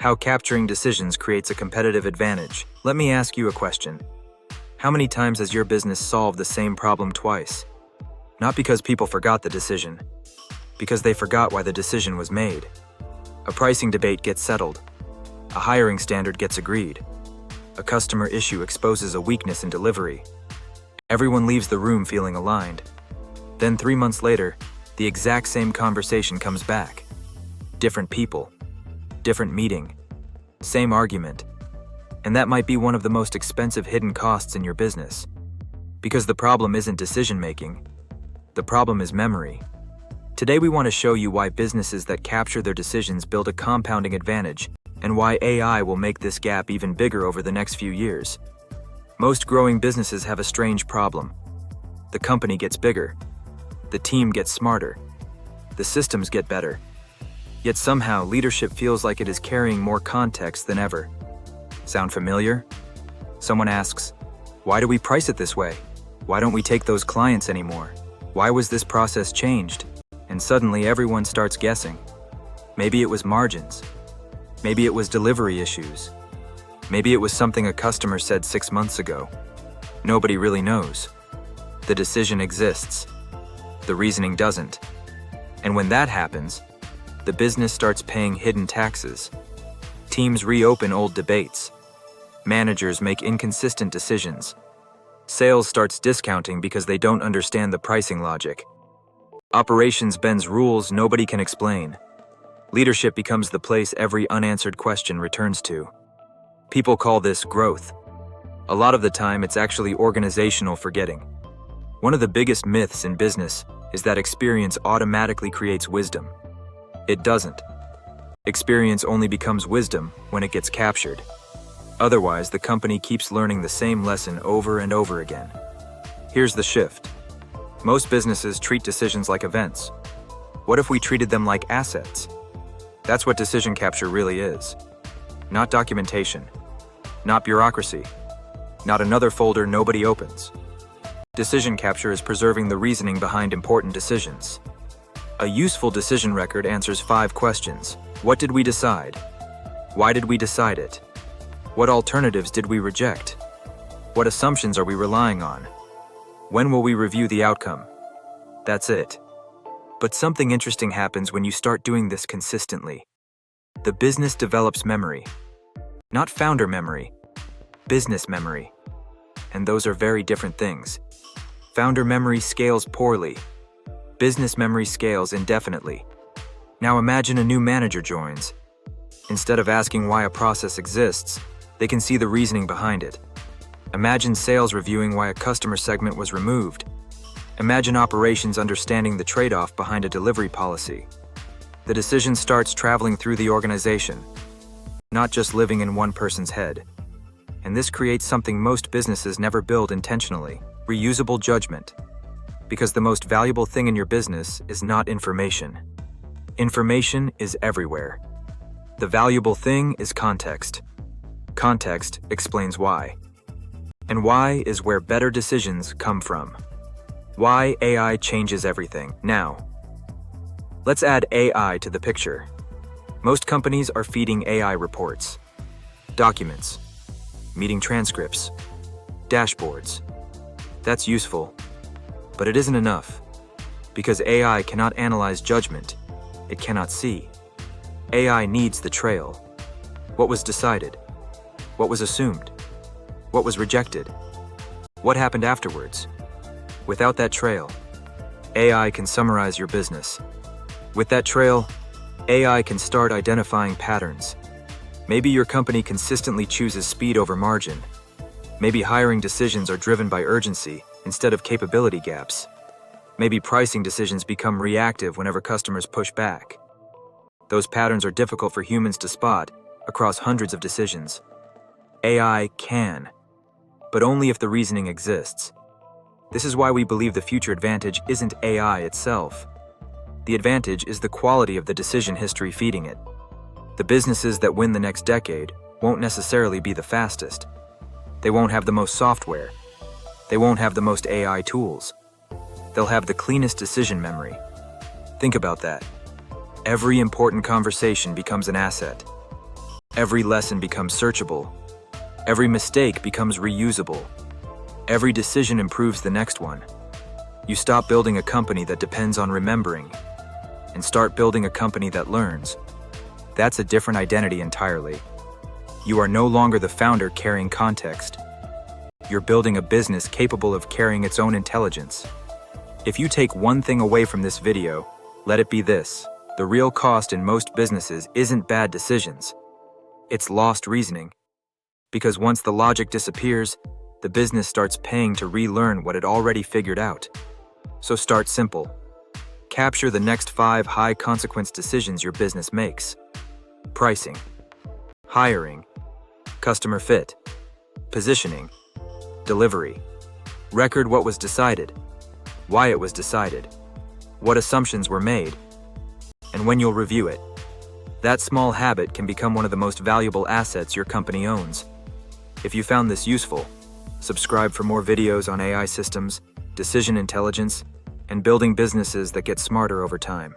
How capturing decisions creates a competitive advantage. Let me ask you a question. How many times has your business solved the same problem twice? Not because people forgot the decision, because they forgot why the decision was made. A pricing debate gets settled. A hiring standard gets agreed. A customer issue exposes a weakness in delivery. Everyone leaves the room feeling aligned. Then 3 months later, the exact same conversation comes back. Different people, different meeting, same argument. And that might be one of the most expensive hidden costs in your business. Because the problem isn't decision-making. The problem is memory. Today we want to show you why businesses that capture their decisions build a compounding advantage, and why AI will make this gap even bigger over the next few years. Most growing businesses have a strange problem. The company gets bigger. The team gets smarter. The systems get better. Yet somehow leadership feels like it is carrying more context than ever. Sound familiar? Someone asks, why do we price it this way? Why don't we take those clients anymore? Why was this process changed? And suddenly everyone starts guessing. Maybe it was margins. Maybe it was delivery issues. Maybe it was something a customer said 6 months ago. Nobody really knows. The decision exists. The reasoning doesn't. And when that happens, the business starts paying hidden taxes. Teams reopen old debates. Managers make inconsistent decisions. Sales starts discounting because they don't understand the pricing logic. Operations bends rules nobody can explain. Leadership becomes the place every unanswered question returns to. People call this growth. A lot of the time, it's actually organizational forgetting. One of the biggest myths in business is that experience automatically creates wisdom. It doesn't. Experience only becomes wisdom when it gets captured. Otherwise, the company keeps learning the same lesson over and over again. Here's the shift. Most businesses treat decisions like events. What if we treated them like assets? That's what decision capture really is. Not documentation. Not bureaucracy. Not another folder nobody opens. Decision capture is preserving the reasoning behind important decisions. A useful decision record answers 5 questions. What did we decide? Why did we decide it? What alternatives did we reject? What assumptions are we relying on? When will we review the outcome? That's it. But something interesting happens when you start doing this consistently. The business develops memory. Not founder memory, business memory. And those are very different things. Founder memory scales poorly. Business memory scales indefinitely. Now imagine a new manager joins. Instead of asking why a process exists, they can see the reasoning behind it. Imagine sales reviewing why a customer segment was removed. Imagine operations understanding the trade-off behind a delivery policy. The decision starts traveling through the organization, not just living in one person's head. And this creates something most businesses never build intentionally: reusable judgment. Because the most valuable thing in your business is not information. Information is everywhere. The valuable thing is context. Context explains why. And why is where better decisions come from. Why AI changes everything. Now, let's add AI to the picture. Most companies are feeding AI reports, documents, meeting transcripts, dashboards. That's useful, but it isn't enough. Because AI cannot analyze judgment, it cannot see. AI needs the trail. What was decided? What was assumed? What was rejected? What happened afterwards? Without that trail, AI can summarize your business. With that trail, AI can start identifying patterns. Maybe your company consistently chooses speed over margin. Maybe hiring decisions are driven by urgency instead of capability gaps. Maybe pricing decisions become reactive whenever customers push back. Those patterns are difficult for humans to spot across hundreds of decisions. AI can, but only if the reasoning exists. This is why we believe the future advantage isn't AI itself. The advantage is the quality of the decision history feeding it. The businesses that win the next decade won't necessarily be the fastest. They won't have the most software. They won't have the most AI tools. They'll have the cleanest decision memory. Think about that. Every important conversation becomes an asset. Every lesson becomes searchable. Every mistake becomes reusable. Every decision improves the next one. You stop building a company that depends on remembering and start building a company that learns. That's a different identity entirely. You are no longer the founder carrying context. You're building a business capable of carrying its own intelligence. If you take one thing away from this video, let it be this: the real cost in most businesses isn't bad decisions. It's lost reasoning. Because once the logic disappears, the business starts paying to relearn what it already figured out. So start simple. Capture the next 5 high-consequence decisions your business makes. Pricing, hiring, customer fit, positioning, delivery. Record what was decided, why it was decided, what assumptions were made, and when you'll review it. That small habit can become one of the most valuable assets your company owns. If you found this useful, subscribe for more videos on AI systems, decision intelligence, and building businesses that get smarter over time.